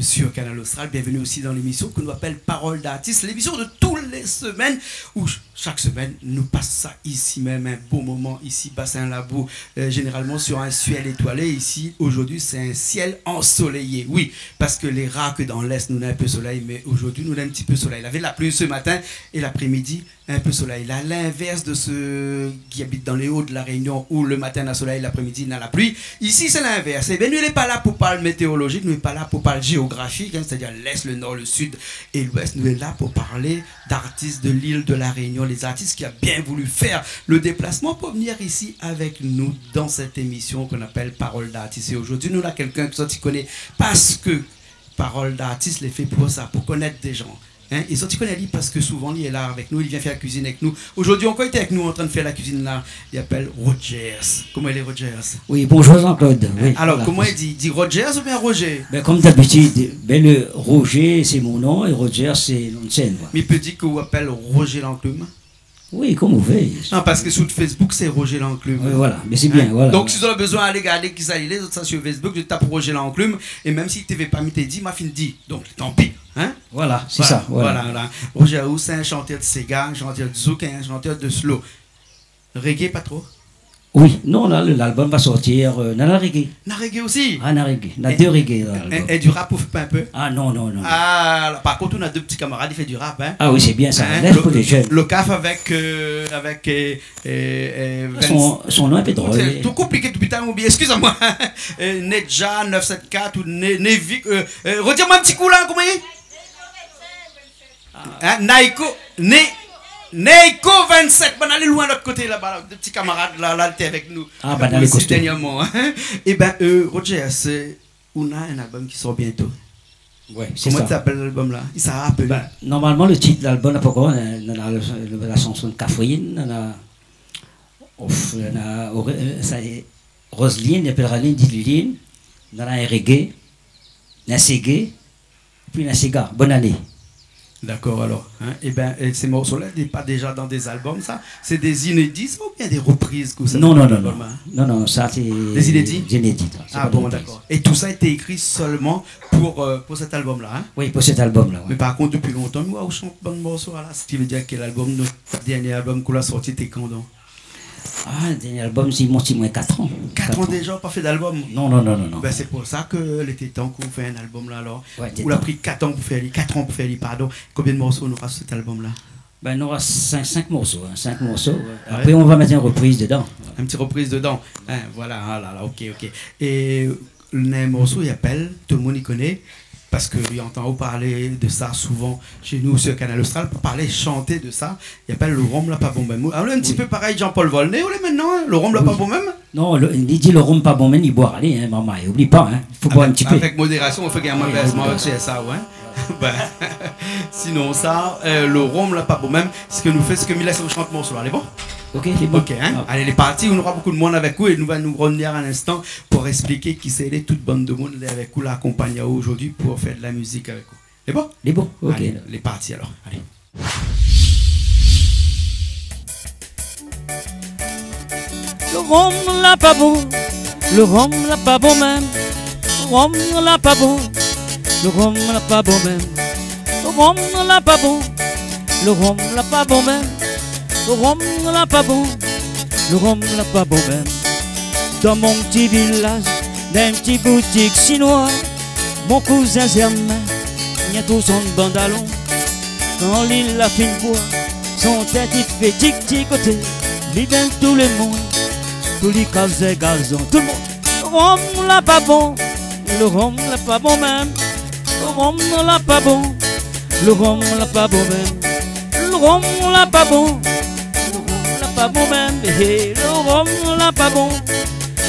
bienvenue sur Canal Austral, bienvenue aussi dans l'émission que nous appelle Parole d'artiste, l'émission de toutes les semaines où chaque semaine nous passe ça ici même, un beau moment ici, Bassin Labo, généralement sur un ciel étoilé. Ici aujourd'hui c'est un ciel ensoleillé, oui, parce que les rats que dans l'Est nous avons un peu soleil, mais aujourd'hui nous avons un petit peu soleil. Il y avait de la pluie ce matin et l'après-midi un peu soleil. Là, l'inverse de ceux qui habitent dans les Hauts de la Réunion où le matin il y a soleil, l'après-midi il y a la pluie. Ici c'est l'inverse. Et bien nous n'est pas là pour parler météorologique, nous n'est pas là pour parler géographique, hein, c'est-à-dire l'Est, le Nord, le Sud et l'Ouest. Nous est là pour parler d'artistes de l'île de la Réunion, les artistes qui ont bien voulu faire le déplacement pour venir ici avec nous dans cette émission qu'on appelle Parole d'artiste. Et aujourd'hui nous avons quelqu'un qui s'y connaît parce que Parole d'artiste les fait pour ça, pour connaître des gens. Hein, et ça, tu connais lui parce que souvent il est là avec nous, il vient faire la cuisine avec nous. Aujourd'hui encore il était avec nous en train de faire la cuisine là. Il appelle Rogers. Comment il est Rogers? Oui, bonjour Jean-Claude. Oui, alors voilà. Comment il dit Rogers ou bien Roger? Ben, comme d'habitude, ben, le Roger c'est mon nom et Rogers c'est nom de scène. Mais il peut dire qu'on appelle Roger Lanclume. Oui, comme vous voulez. Non, parce que sur Facebook c'est Roger Lanclume. Oui, voilà, mais c'est bien. Hein? Voilà. Donc si vous avez besoin d'aller regarder qui ça il est, les autres ça sur Facebook, je tape Roger Lanclume et même si tu ne pas mis tes dit, ma fin dit. Donc tant pis. Hein? Voilà, c'est ça. Voilà. Roger Hou, c'est un chanteur de Sega, un chanteur de zouk, un chanteur de slow. Reggae, pas trop? Oui, non, là, l'album va sortir. Dans la reggae. Na reggae aussi? Ah, na reggae. On a deux reggae dans l'album. Et du rap, vous faites pas un peu? Ah, non. Ah, par contre, on a deux petits camarades, ils font du rap. Hein? Ah oui, c'est bien ça. Hein? Laisse pour les jeunes. Le CAF avec son nom est peu drôle. C'est tout compliqué tout putain, oublié. Excusez-moi. Nedja 974 ou Nevic. Redis-moi un petit coup là, comment il est? Hein? Neiko 27, ben allez loin de l'autre côté là-bas, des petits camarades là, t'es avec nous. Ah, ben dans les costumes. Dernièrement. Et ben, Roger, on a un album qui sort bientôt. Ouais, c'est Comment ça. t'appelles l'album là? Il s'est rappelé. Ben, normalement, le titre de l'album, on a la chanson de Cafouine, on a Roselyne, on appellera Lynn, Diluline, on a un reggae, un ségué, puis un Sega. Bonne année. D'accord, alors. Hein? Et ben, ces morceaux-là, ils pas déjà dans des albums, ça? C'est des inédits ou bien des reprises que ça? Non, ça c'est des inédits? Des inédits. Ah bon, d'accord. Et tout ça a été écrit seulement pour cet album-là, hein? Oui, pour cet album-là. Ouais. Mais par contre, depuis longtemps, nous, on chante bon morceau là. Ce qui veut dire que l'album, notre dernier album qu'on a sorti, était quand donc? Ah, le dernier album, c'est moins 4 ans. 4 ans déjà, pas fait d'album? Non. Ben, c'est pour ça que l'été temps qu'on fait un album là alors. Ouais, on a pris 4 ans pour faire 4 ans pour faire pardon. Combien de morceaux on aura sur cet album là? Ben, on aura 5 morceaux. 5 morceaux. Ouais. Après, on va mettre une reprise dedans. Une petite reprise dedans. Hein, voilà, ah là, ok. Et le morceau, il appelle, tout le monde y connaît. Parce qu'il entend parler de ça souvent chez nous sur Canal Austral, pour parler, chanter de ça. Il appelle le rhum là pas bon même. Alors, un petit peu pareil Jean-Paul Volney, ou maintenant, hein? Le rhum là pas bon même? Non, il dit le rhum pas bon même, il boit. Allez, hein, maman, oublie pas, il faut boire un petit peu. Avec modération, on fait gagner un magasin c'est ça, ouais. Ben, sinon, ça, le rhum là pas bon même, ce que nous fait, ce que Mila chante morceau là, allez bon? Ok, c'est bon. Ok, hein? Allez, les parties, on aura beaucoup de monde avec vous et nous allons nous revenir un instant pour expliquer qui c'est les toute bande de monde avec vous, l'accompagne aujourd'hui pour faire de la musique avec vous. C'est bon? C'est bon, ok. Allez, les parties alors, allez. Le rhum là pas bon, le rhum là pas bon même, le rhum là pas bon, le rhum là pas bon même, le rhum là pas bon, le rhum là pas bon même. Le rhum là pas bon, le rhum là pas bon même. Dans mon petit village, dans une petite boutique chinoise, mon cousin Germain, il y a tout son bandalon. Quand l'île la fine bois, son tête il fait tic-ticoter. Il donne tout le monde, tous les casés gazon, tout le monde. Le rhum là pas bon, le rhum là pas bon même. Le rhum là pas bon, le rhum là pas bon même. Le rhum là pas bon. Pas bon même, le rhum là pas bon,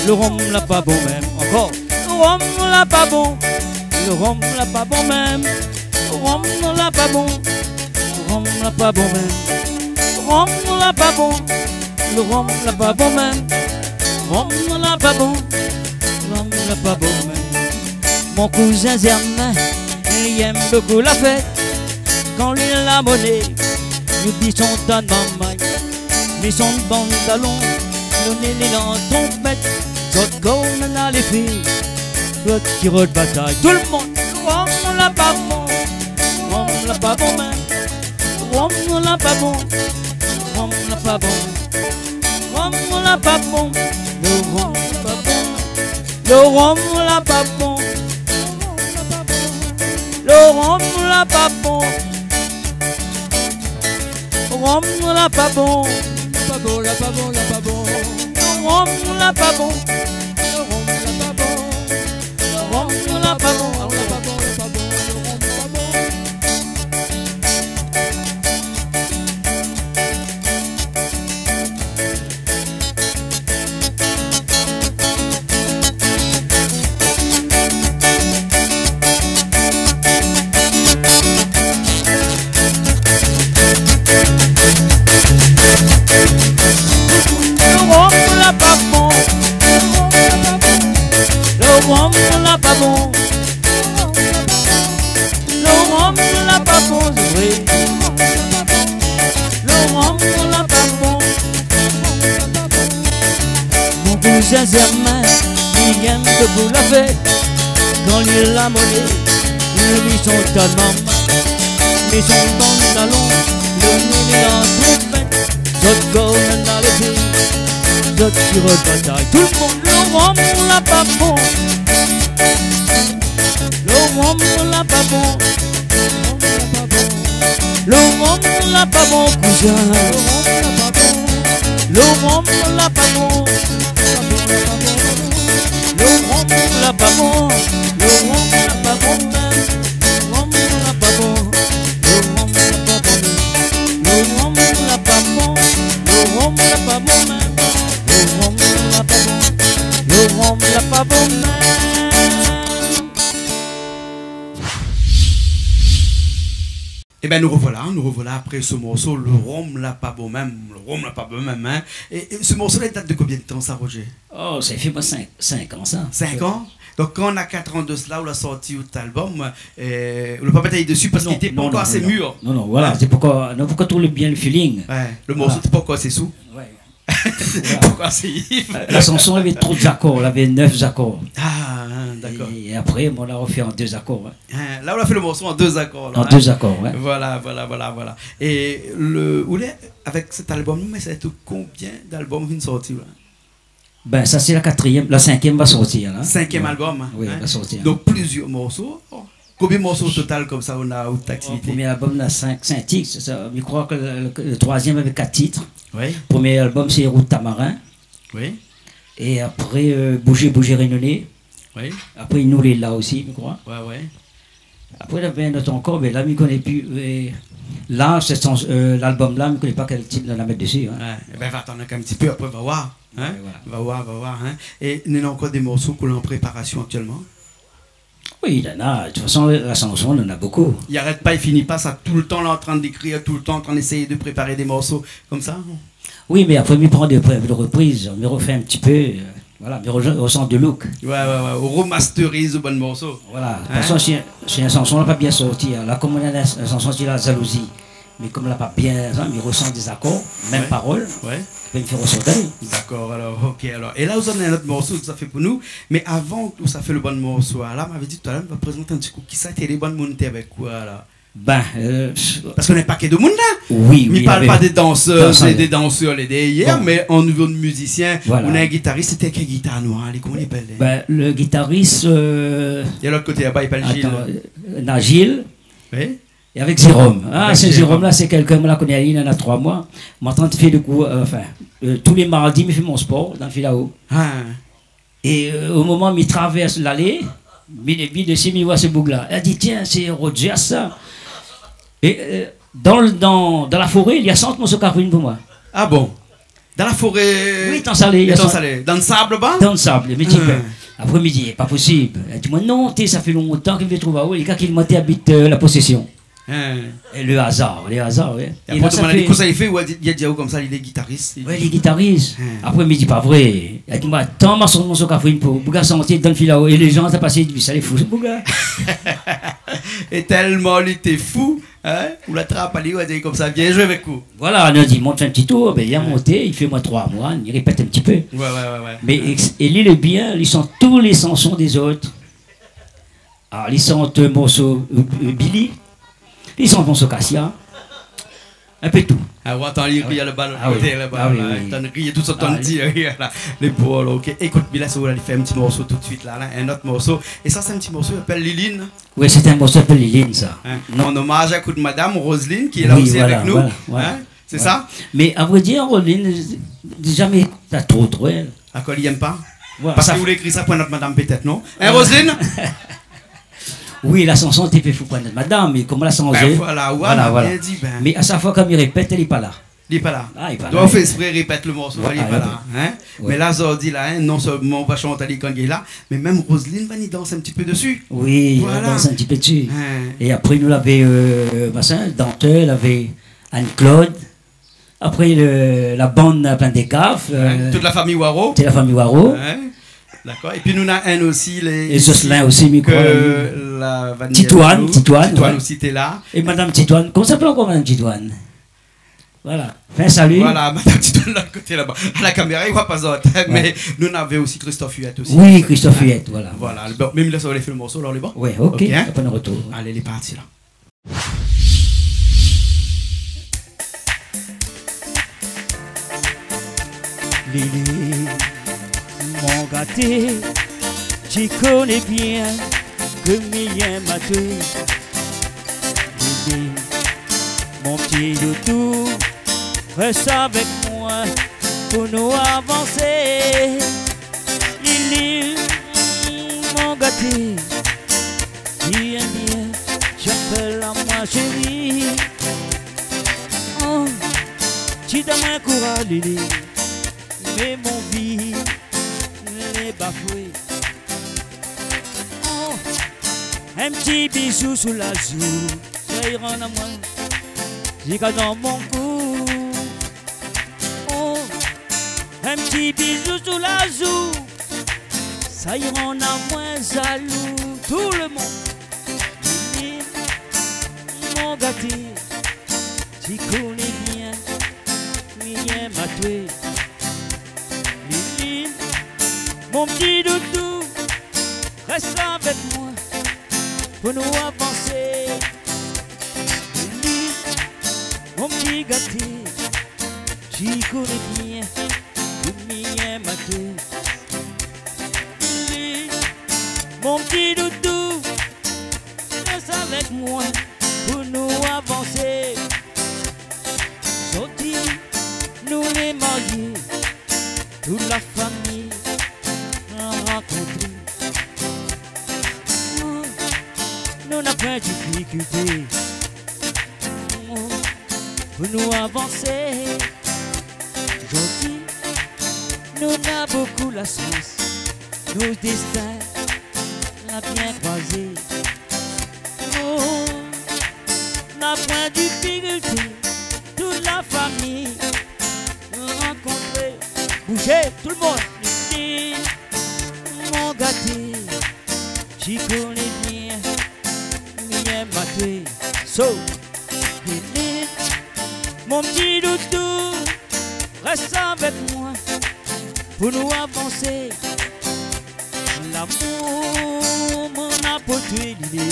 le rhum là pas bon même, encore, le rhum là pas bon, le rhum là pas bon même, le rhum là pas bon, le rhum là pas bon même, le rhum là pas bon, le rhum là pas bon même, le rhum là pas bon, le rhum là pas bon même. Mon cousin Germain, il aime beaucoup la fête, quand lui la monnaie, il dit son tas de maman. Mais son pantalon, le nez dans ton bête, l'autre comme dans les filles, l'autre qui roule bataille, tout le monde, le rhum n'a pas bon, le rhum n'a pas bon, le rhum n'a pas bon, le rhum n'a pas bon, le rhum n'a pas bon, le rhum n'a pas bon, le rhum n'a pas bon, pas bon, la pas bon, la pas bon, le rhum n'a pas bon, le rhum n'a pas bon, le rhum n'a pas bon, la pas bon, la pas bon, le rhum n'a pas bon. Le rhum n'a pas bon, le rhum n'a pas bon, c'est vrai. Le rhum n'a pas bon. Mon cousin Germain, il aime que vous l'avez. Quand il a monnaie, ils lui sont tellement mal. Mais son dans le salon, le nez dans tout fait. D'autres gars dans les pays, d'autres sur le bataille. Tout le monde, le rhum n'a pas bon. Le rhum n'a pas bon, le rhum n'a pas bon, cousin. Le rhum n'a pas bon, le rhum n'a pas bon, le rhum n'a pas bon, le rhum n'a pas bon, le rhum n'a pas bon, le rhum n'a pas bon, le rhum n'a pas bon, le rhum n'a pas bon, le rhum n'a pas bon. Eh bien, nous revoilà après ce morceau, le rhum n'a pas beau même, le rhum n'a pas beau même. Hein. Et ce morceau-là, il date de combien de temps, ça, Roger? Oh, ça fait pas 5 ans, ça. 5 ans? Donc, quand on a 4 ans de cela, on a sorti cet album, on ne peut pas batailler dessus parce qu'il n'était pas encore assez mûr. Non, voilà, c'est pourquoi trouver bien le feeling. Ouais, le morceau, c'est pas encore assez sous. Ouais. Pourquoi c'est La chanson avait trop d'accords, elle avait 9 accords. Ah, d'accord. Et après, on l'a refait en 2 accords. Hein. Là, on a fait le morceau en 2 accords. Là, en 2 accords, ouais. Voilà. Et avec cet album, mais ça a été combien d'albums qui sont sortis là? Ben, ça, c'est la 5e va sortir. Là. 5e album. Oui, va sortir. Donc, plusieurs morceaux. Combien de morceaux au total comme ça on a toute activité? Le premier album, on a 5 titres. Je crois que le 3e avait 4 titres. Oui. Le premier album, c'est Route Tamarin. Oui. Et après, Bouger, Rénonné. Oui. Après, Nous les là aussi, je crois. Ouais. Après, il y avait un autre encore, mais là, je ne connais plus. Là, l'album-là, je ne connais pas quel titre on va mettre dessus. Hein. Ouais. Ben, va attendre un petit peu, après, va voir. Hein? Ouais, voilà. Va voir. Hein? Et il y a encore des morceaux qu'on est en préparation actuellement? Oui, il y en a. De toute façon, la chanson, on en a beaucoup. Il n'arrête pas, il finit pas, ça tout le temps là en train d'écrire, tout le temps en train d'essayer de préparer des morceaux comme ça. Oui, mais après, il prend des reprises, on me refait un petit peu, voilà, mais ressent de look. Ouais, on remasterise le bon morceau. Voilà, de toute façon, c'est une chanson, elle n'a pas bien sorti. Là, comme on a une chanson sur la jalousie, mais comme elle n'a pas bien, il ressent des accords, même paroles. Ouais. Il me fait ressortir. D'accord, ok. Et là, vous en avez un autre morceau que ça fait pour nous. Mais avant que ça fait le bon morceau, là, m'avait dit tout à l'heure, on va présenter un petit coup. Qui ça a été les bonnes montées avec quoi là? Ben, parce qu'on est paquet de monde là. Oui. Mais parle pas des danseurs, c'est des danseurs les hier, bon. Mais au niveau de musicien, voilà. On a un guitariste, c'était quelle guitare noire? Comment il appelle? Ben, le guitariste. Il y a l'autre côté là-bas, il s'appelle Gilles. Gilles. Oui. Et avec Jérôme. Ah, c'est Jérôme là, c'est quelqu'un, moi, là, qu'on il en a 3 mois. Moi, en train de faire le coup, tous les mardis, je fais mon sport dans le fil là-haut. Ah. Et au moment où il traverse l'allée, il voit ce bouc-là. Elle dit, tiens, c'est Roger, ça. Et dans la forêt, il y a 100 morceaux de caféine pour moi. Ah bon? Dans la forêt? Oui, dans salé. Dans le sable, bas? Dans le sable. Il me dit, après, il me dit, pas possible. Elle dit, moi, non, ça fait longtemps qu'il me trouve à où. Les gars qui m'ont habite la possession. Et le hasard, oui. Et après, ça il fait, il y a déjà comme ça, il est guitariste. Oui, il est guitariste. Après, il me dit, pas vrai. Il dit, moi, tant ma son morceau caféine pour Bouga sentir dans le fil là-haut. Et les gens, ça passé, ils disent, ça les fou, ce Bouga. Et tellement, il était fou. Hein? Ou la trappe, allez, on dit comme ça, viens jouer avec vous. Voilà, on a dit, monte un petit tour, ben, il a monté, il fait moi 3 mois, il répète un petit peu. Ouais. Mais il est bien, ils sont tous les chansons des autres. Alors, ils sont morceaux Billy, ils sont morceaux Cassia. Un peu tout. Ah, on entend lire, il y a le ballon Ah oui. côté là-bas. Ah oui, là. oui. T'en ris, tout ça, t'en Ah, dit, là. Les balles, ok. Écoute, Bila, ça va aller faire un petit morceau tout de suite, là, un autre morceau. Et ça, c'est un petit morceau qui s'appelle Liline. Oui, c'est un morceau appelé Liline, ça. Hein? Non. En hommage à coup de Madame Roselyne, qui est là Oui, aussi voilà, avec nous. voilà, voilà. Hein? C'est Voilà. ça? Mais à vrai dire, Roline, jamais t'as trop, elle. À quoi il aime pas? Voilà. Parce que vous voulez écrire ça pour notre Madame, peut-être, non? Hein, Roselyne? Oui, la chanson, t'es fait fou pour notre madame, mais comment la chanson Ben voilà, ouais, on a bien dit, ben. Mais à chaque fois, comme il répète, elle n'est pas là. Il n'est pas là. Ah, il est pas là. Donc, on fait exprès, répète le morceau, Ouais, il n'est pas là. Hein? Ouais. Mais là, Zordi, là, hein, non seulement on va chanter quand il est là, mais même Roselyne va y danser un petit peu dessus. Oui, Voilà. elle danse un petit peu dessus. Hein. Et après, nous l'avait Dantel, avait Anne-Claude. Après, la bande a plein des gaffes. Hein? Toute la famille Waro. C'est la famille Waro. Hein? D'accord. Et puis nous avons un aussi. Et Jocelyn aussi, micro. Que la vanille. Titoine ouais. aussi, t'es là. Et Madame Titoine. Comment s'appelle encore Madame Titoine? Voilà. Fais un salut. Voilà, Madame Titoine, là, de côté là-bas. À la caméra, il ne voit pas autre. Hein, mais nous avons aussi Christophe Huette aussi. Oui, Christophe Huette, voilà. Voilà. Bon, même là, ça va aller faire le morceau, alors les bons. Oui, ok. Hein? Après, on retour. Allez, les parties là. Lily, mon gâté, tu connais bien que Mien m'a tué. Lily, mon petit doudou, reste avec moi pour nous avancer. Lily, mon gâté, bien bien, j'appelle à moi chérie. Oh, tu donnes un courage, Lily. Mais mon vie n'est bafoué. Oh, un petit bisou sous la joue, ça ira à moi, jusqu'à dans mon cou. Oh, un petit bisou sous la joue, ça ira à moi jaloux. Tout le monde, Lily, mon gâté, tu connais bien, rien m'a tué. Mon petit doudou, reste avec moi pour nous avancer. Lily, mon petit gâté, tu connais bien le mien m'a tué. Lily, mon petit doudou, reste avec moi pour nous avancer. Sorti, nous les mariés, toute la famille rencontré. Oh, nous n'avons pas de difficulté pour nous avancer. Aujourd'hui, nous avons beaucoup la chance, nos destins l'ont bien croisé. Oh, n'a pas de difficulté, toute la famille rencontrée. Bougez, tout le monde. Mon gâté, j'y connais bien, bien m'a tué. So, Lily, mon petit doudou, reste avec moi pour nous avancer. L'amour m'en a porté, Lily,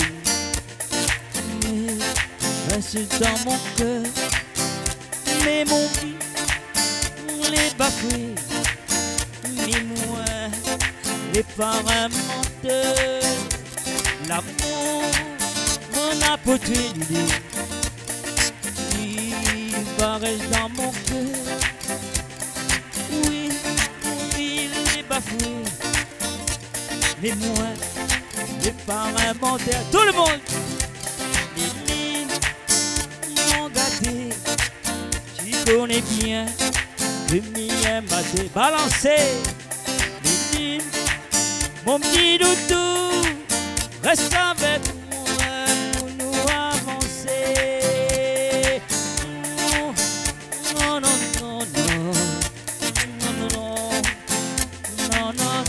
mais reste dans mon cœur. Mais mon vie, les bafoués, mais moi. Les parents menteurs, l'amour m'en a porté l'idée. Il va rester dans mon cœur. Oui, il est bafoué. Mais moi, les parents menteurs, tout le monde. Lily, mon gâté, tu connais bien le mien m'a débalancé. Lily, mon petit doudou, reste avec moi pour nous avancer. Non, non, non, non, non, non, non, non, non.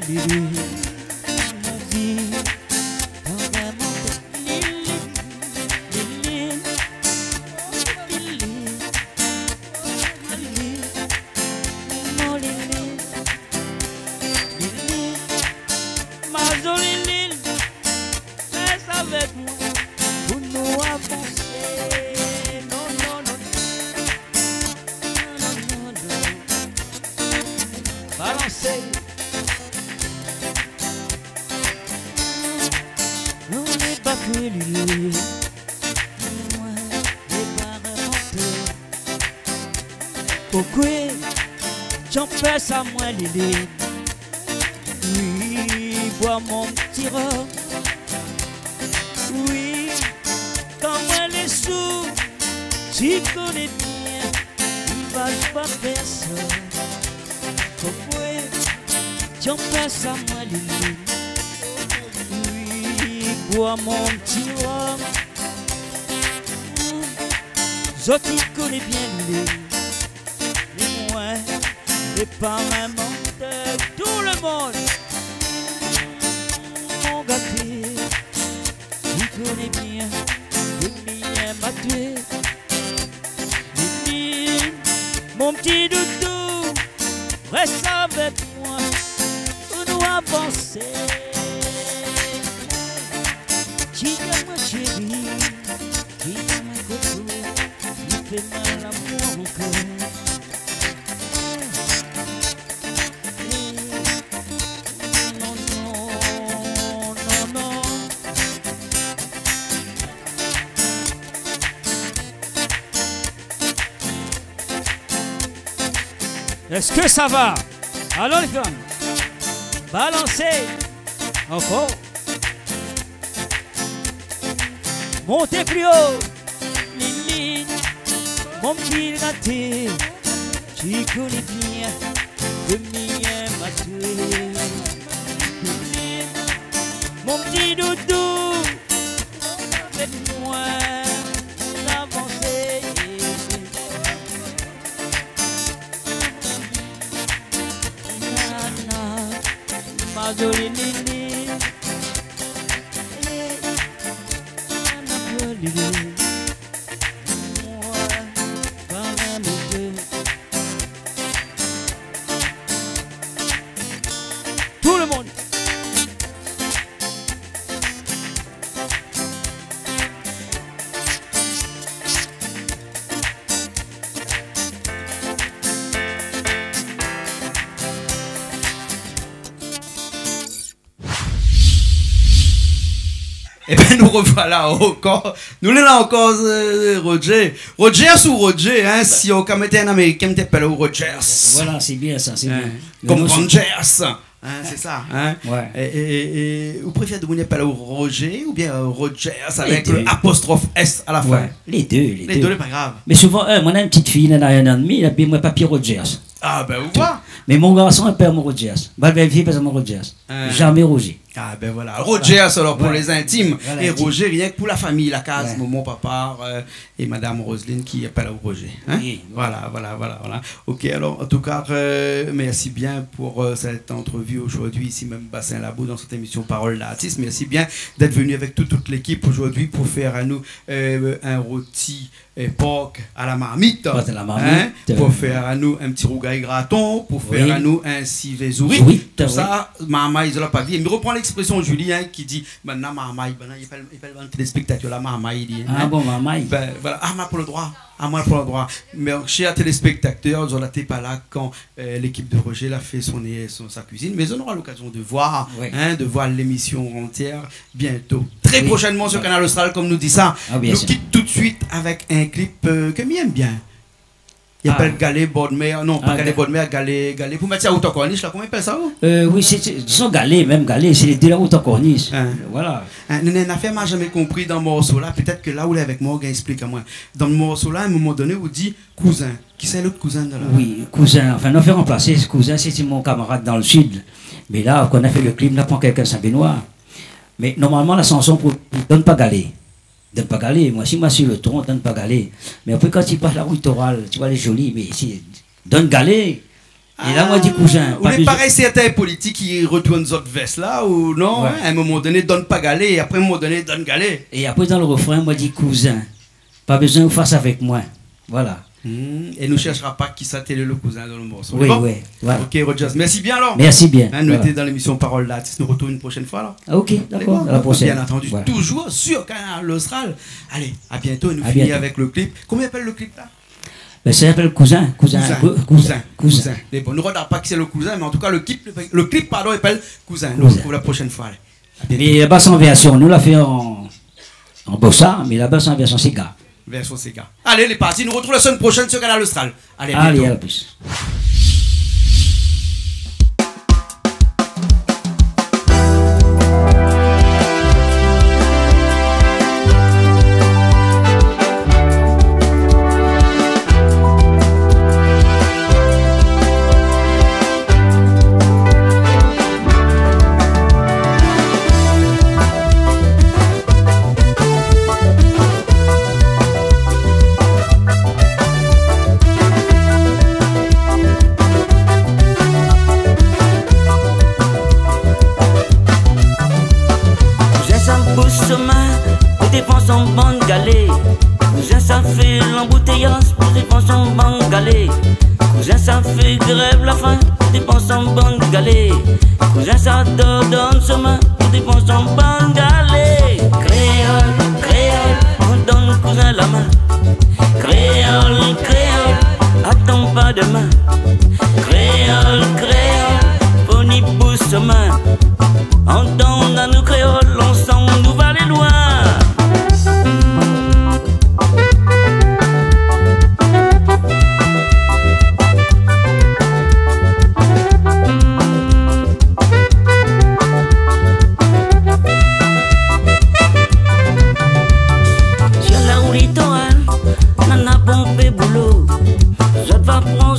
Lily, mon vie, vraiment, Lily, Lily, Lily, Lily. Ma jolie Lily, reste avec moi gâté l'île. Moi, les parents menteur. Pourquoi j'en fais ça, moi, l'île? Oui, bois mon petit rhum. Oui, quand moi les sous, tu connais bien, il va pas faire ça. Pourquoi tu en fais ça, moi, l'île? Oui, bois mon petit rhum. Toi, tu connais bien l'île. Et moi, les parents menteurs, tout le monde m'ont gâté. Tu connais bien, le mien m'a tué. Lily, mon petit doudou, reste avec moi, on nous avancer. Dis-moi chérie, dis-moi coco, il fait mal à mon cœur. Non, non, non, non. Est-ce que ça va? Alors les femmes, balancez encore, montez plus haut, Lily, mon petit gâté, tu connais bien, le mien m'a tué. Lily, mon petit doudou, avec moi, d'avancer. Ma jolie Lily, on a volé, moi, quand même deux. Tout le monde. Eh bien, nous revoilà encore. Nous là encore, Roger. Rogers ou Roger, hein, si on mettait un Américain, t'appelles Rogers. Voilà, c'est bien ça, c'est bien. Comme Rogers. Hein, c'est ça. Hein? Ouais. Et vous préférez de vous appeler Roger ou bien Rogers avec l'apostrophe S à la fin? Ouais. Les deux, Les deux, c'est pas grave. Mais souvent, moi, j'ai une petite fille, elle a un an et demi, elle a moi papier Rogers. Ah, ben vous voyez. Mais mon garçon appelle mon Rogers. Ma belle-fille appelle mon Rogers. Jamais Roger. Ah ben voilà, Rogers alors pour les intimes, voilà, et intime. Roger rien que pour la famille, la case, Ouais. maman, papa et madame Roselyne qui appelle Roger. Hein? Oui. Voilà. Ok, alors en tout cas, merci bien pour cette entrevue aujourd'hui ici même Bassin Labo dans cette émission Parole d'artiste. Merci bien d'être venu avec toute l'équipe aujourd'hui pour faire à nous un rôti porc à la marmite, Porc à la marmite. pour faire à nous un petit rougail graton, pour faire Oui. à nous un civet zouri. Oui, Tout oui. ça, maman, ils ont pas vu. Il reprend l'expression Julien qui dit maintenant maman, il appelle le téléspectateur la maman, il dit. Ah bon, maman. Ben, voilà, à moi pour le droit. À moi pour le droit. Mais chers téléspectateurs, on n'était pas là quand l'équipe de Roger a fait sa cuisine. Mais on aura l'occasion de voir, Oui. de voir l'émission entière bientôt. Très Oui. prochainement sur Canal Austral, comme nous dit ça. Ah, bien nous sûr. quitte tout de suite avec un clip que m'aime bien. Il appelle Galet Bodmer. Non, pas Galet Bodmer, Galet. Pour mettre ça au corniche, là, comment il appelle ça? Oui, ils sont galés, même galés, c'est les deux là où t'en corniche. Voilà. Une affaire m'a jamais compris dans le morceau là. Peut-être que là où il est avec moi, il explique à moi. Dans le morceau là, à un moment donné, vous dit cousin. Qui c'est l'autre cousin de là? Oui, cousin. Enfin, on a fait remplacer ce cousin, c'était mon camarade dans le sud. Mais là, quand on a fait le clip, on a pris quelqu'un de Saint-Benoît. Mais normalement, la chanson pour donne pas galé. Donne pas galé. Moi, si moi sur le tronc, donne pas galé. Mais après, quand tu passes la route orale, tu vois les jolis, mais si donne galé. Et là, moi, je dis cousin. Ou les pareils certains politiques qui retournent notre veste là, ou non, Ouais. à un moment donné, donne pas galé, et après, à un moment donné, donne galé. Et après, dans le refrain, moi, je dis cousin. Pas besoin de faire ça avec moi. Voilà. Et ne cherchera pas qui s'attelle le cousin dans le morceau. Oui, Bon? oui. Voilà. Ok, Rogers. Merci bien alors. Merci bien. Hein, nous Voilà. étions dans l'émission Parole d'artiste. Nous retournons une prochaine fois alors. Ah, ok, d'accord. Allez, À la prochaine. Bien entendu, Voilà. toujours sur Canal Austral. Allez, à bientôt et nous À finissons bientôt. avec le clip. Comment il appelle le clip là? Ben, ça s'appelle cousin. Cousin. Cousin. Mais bon, ne regarde pas qui c'est le cousin, mais en tout cas, le clip pardon, il s'appelle Cousin. Nous Cousin. retrouvons la prochaine fois. Allez. À bientôt. Mais la basse en version, nous l'a fait en En bossa, mais là-bas, c'est en version Sega. Version Sega. Allez, les partis, nous retrouvons la semaine prochaine sur Canal Austral. Allez, à Allez, bientôt. à la plus. Cousin, ça fait l'embouteillage pour dépenser en bangalé. Cousin, ça fait grève la faim pour dépenser en bangalé. Cousin, ça donne semain pour dépenser en bangalé. Créole, créole, on donne cousin la main. Créole, créole, attends pas demain. Créole, créole, on y pousse main. Entendre à nous créoles, ensemble nous va aller loin.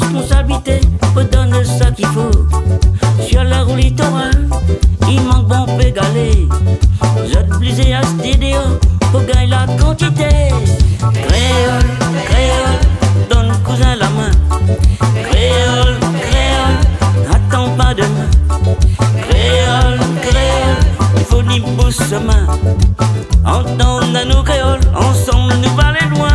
Responsabilité pour donner ça qu'il faut. Sur la roue littorale, il manque bon pégalé. J'ai blisé à cette idéo pour gagner la quantité. Créole, créole, donne cousin la main. Créole, créole, attends pas demain. Créole, créole, il faut ni pousse main. Entendre à nous créoles, ensemble nous va aller loin.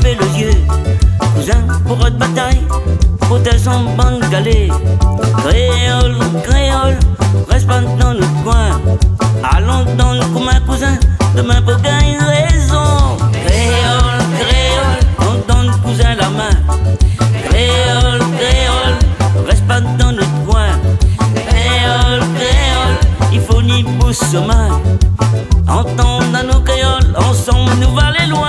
Le yeux, cousin pour votre bataille, protège son bangalé. Créole, créole, reste pas dans notre coin. Allons dans le commun, cousin, demain pour gagner raison. Créole, créole, on donne cousin la main. Créole, créole, reste pas dans notre coin. Créole, créole, il faut ni pousse main. Entendre à nos créoles, ensemble nous va aller loin.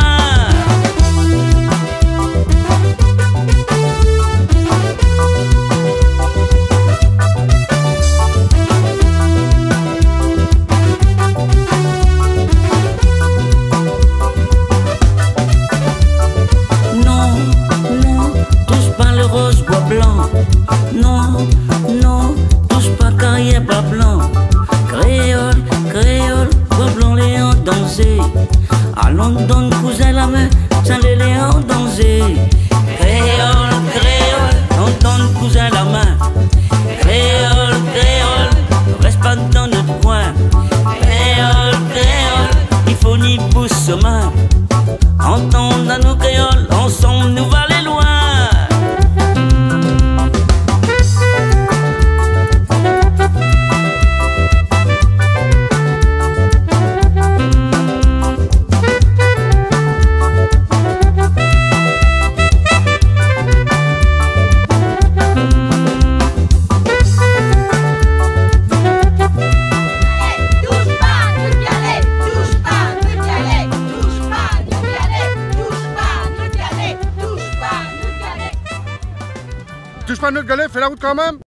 Non, non, touche pas carrière pas blanc. Créole, créole, bois blanc les en danser. Allons donne cousin la main, sans les en danser. Créole, créole, on donne cousin la main. Créole, créole, reste pas dans notre coin. Créole, créole, il faut ni pousse main. Entendre à nos créoles, ensemble nous va aller loin. Touche pas notre galet, fais la route quand même.